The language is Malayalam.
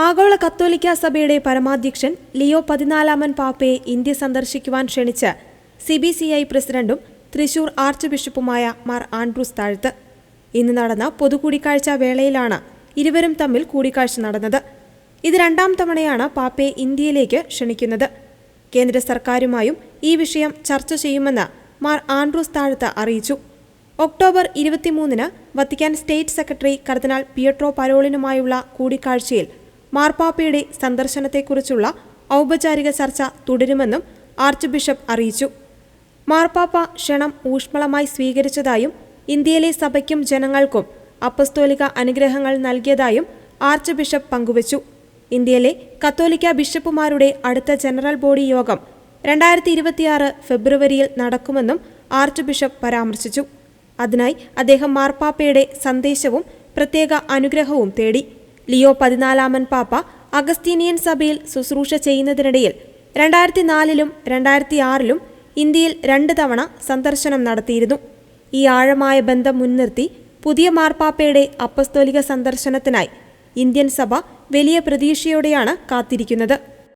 ആഗോള കത്തോലിക്ക സഭയുടെ പരമാധ്യക്ഷൻ ലിയോ 14 പാപ്പയെ ഇന്ത്യ സന്ദർശിക്കുവാൻ ക്ഷണിച്ച CBCI പ്രസിഡന്റും തൃശൂർ ആർച്ച് ബിഷപ്പുമായ മാർ ആൻഡ്രൂസ് താഴത്ത് ഇന്ന് നടന്ന പൊതുകൂടിക്കാഴ്ച വേളയിലാണ് ഇരുവരും തമ്മിൽ കൂടിക്കാഴ്ച നടന്നത്. ഇത് രണ്ടാം തവണയാണ് പാപ്പയെ ഇന്ത്യയിലേക്ക് ക്ഷണിക്കുന്നത്. കേന്ദ്ര സർക്കാരുമായും ഈ വിഷയം ചർച്ച ചെയ്യുമെന്ന് മാർ ആൻഡ്രൂസ് താഴത്ത് അറിയിച്ചു. ഒക്ടോബർ 23-ന് വത്തിക്കാൻ സ്റ്റേറ്റ് സെക്രട്ടറി കർദിനാൾ പിയട്രോ പരോളിനുമായുള്ള കൂടിക്കാഴ്ചയിൽ മാർപ്പാപ്പയുടെ സന്ദർശനത്തെക്കുറിച്ചുള്ള ഔപചാരിക ചർച്ച തുടരുമെന്നും ആർച്ച് ബിഷപ്പ് അറിയിച്ചു. മാർപ്പാപ്പ ക്ഷണം ഊഷ്മളമായി സ്വീകരിച്ചതായും ഇന്ത്യയിലെ സഭയ്ക്കും ജനങ്ങൾക്കും അപ്പസ്തോലിക അനുഗ്രഹങ്ങൾ നൽകിയതായും ആർച്ച് ബിഷപ്പ് പങ്കുവച്ചു. ഇന്ത്യയിലെ കത്തോലിക്ക ബിഷപ്പുമാരുടെ അടുത്ത ജനറൽ ബോഡി യോഗം 2026 ഫെബ്രുവരിയിൽ നടക്കുമെന്നും ആർച്ച് ബിഷപ്പ് പരാമർശിച്ചു. അതിനായി അദ്ദേഹം മാർപ്പാപ്പയുടെ സന്ദേശവും പ്രത്യേക അനുഗ്രഹവും തേടി. ലിയോ 14 പാപ്പ അഗസ്തീനിയൻ സഭയിൽ ശുശ്രൂഷ ചെയ്യുന്നതിനിടയിൽ 2004-ലും 2006-ലും ഇന്ത്യയിൽ 2 തവണ സന്ദർശനം നടത്തിയിരുന്നു. ഈ ആഴമായ ബന്ധം മുൻനിർത്തി പുതിയ മാർപ്പാപ്പയുടെ അപ്പസ്തോലിക സന്ദർശനത്തിനായി ഇന്ത്യൻ സഭ വലിയ പ്രതീക്ഷയോടെയാണ് കാത്തിരിക്കുന്നത്.